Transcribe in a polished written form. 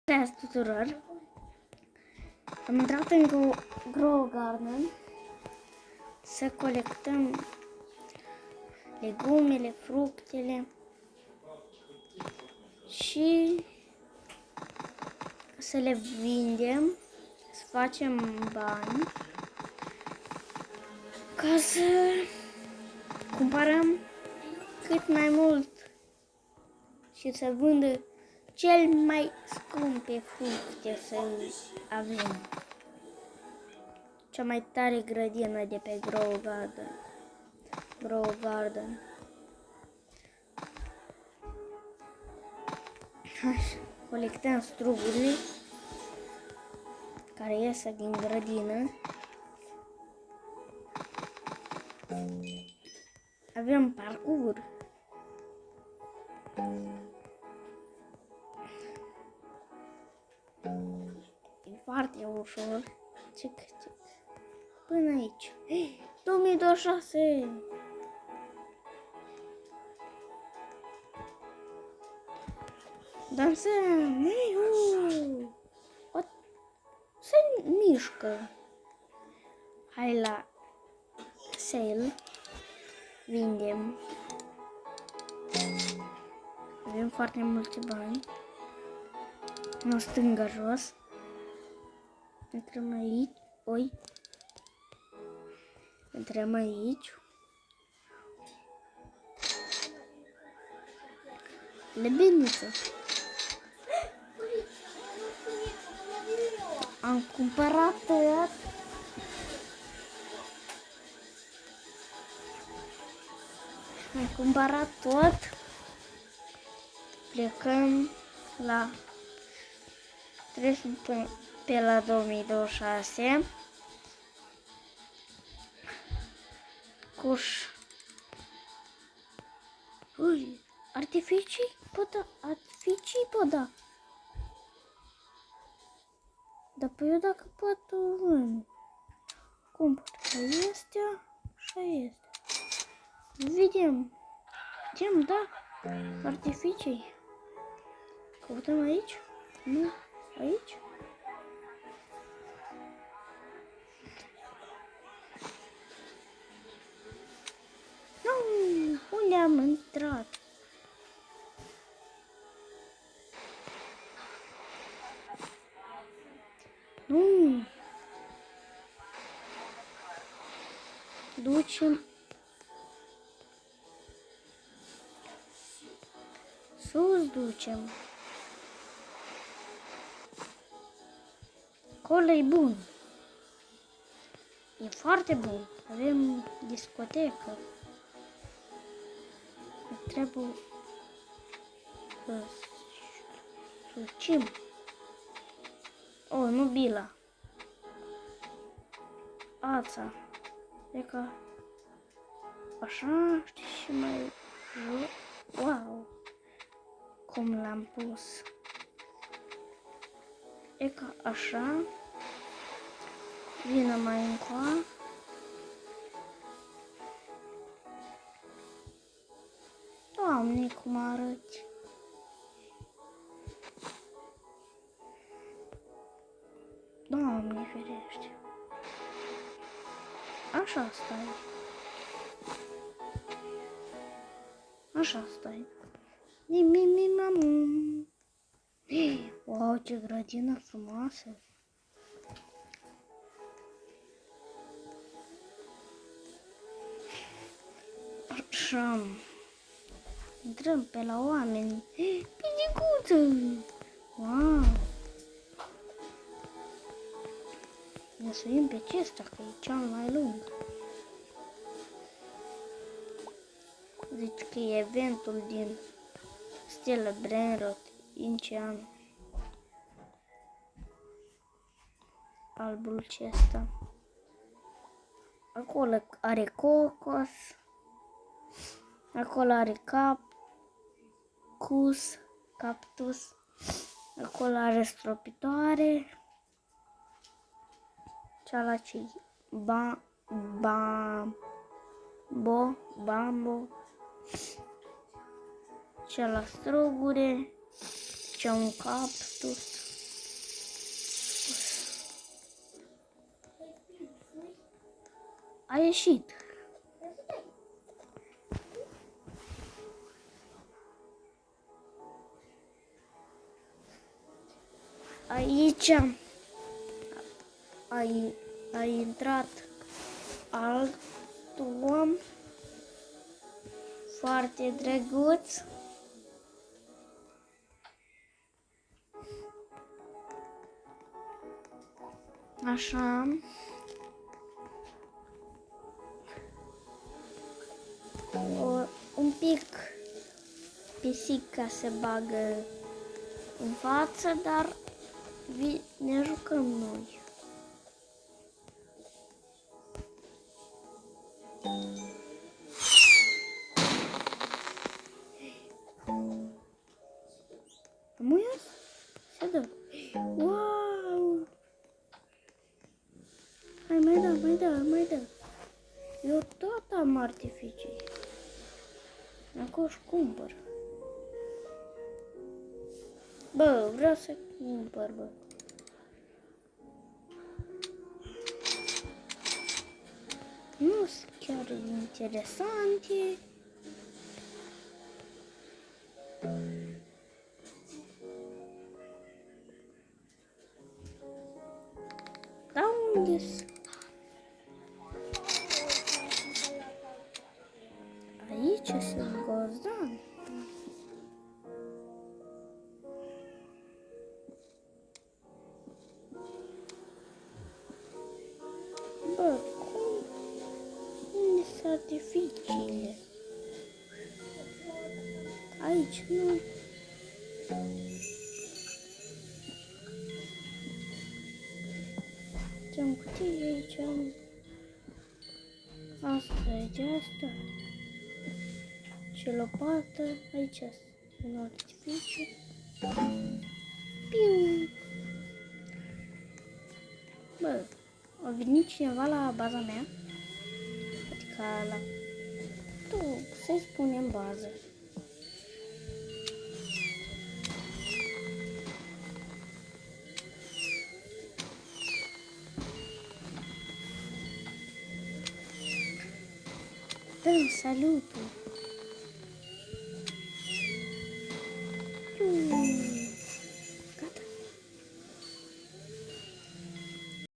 Bună tuturor! Am intrat în Grow Garden să colectăm legumele, fructele și să le vindem, să facem bani ca să cumpărăm cât mai mult și să vândă cel mai scumpe fructe să avem. Cea mai tare grădină de pe Grow Garden. Așa, colectăm strugurile care ies din grădină. Avem parcurs. E foarte ușor. Cic. Până aici. 2026. Dansăm. Se mișcă. Hai la sale. Vindem. Avem foarte mulți bani. În stânga jos. Intrăm aici. Intrăm aici. Lebeniță. Am cumpărat tot. Plecăm la trecem pe la 2026. Cuș. Ui, artificii poda. Dar pe eu dacă pot cumpăr astea și astea. Vedem, da, artificii. Căutăm aici? Nu, aici? Nu, unde am intrat? Nu. Ducem. Sus ducem. Acolo e bun. E foarte bun. Avem discotecă. Trebuie să sucim. Nu bila. Ața. E ca așa, știi, și mai jos. Wow! Cum l-am pus. E ca așa. Vină mai încoa. Doamne, cum arăți. Doamne ferește. Așa stai. Așa stai. Mamu. Wow, ce grădină frumoasă. Așa. Intrăm pe la oameni. Pisicuță. Wow. Ne suim pe acesta, că e cel mai lung. Zici că e eventul din Stella Brainrot, Incean. Albul acesta. Acolo are cocos. Acolo are cactus. Acolo are stropitoare. Cealaltă bambo. Ce la strugure, ce un cactus. A ieșit. Aici a intrat alt om foarte drăguț. Așa. Un pic pisica se bagă în față, dar ne jucăm noi. Am uitat? Se dă. Wow! Hai, mai dă. Eu tot am artificii. Acum își cumpăr. Bă, vreau să cumpăr, bă. Nu sunt chiar interesante. Dar unde-s? Aici sunt gozdan. Bă, unde sunt artificiile? Aici nu. Ce-am cutie aici? Asta e de asta. Ce lopată. Aici un artificiu. Piu! Bă, a venit cineva la baza mea. Adică la... Tu, să-i spunem bază. Dă-mi salutul.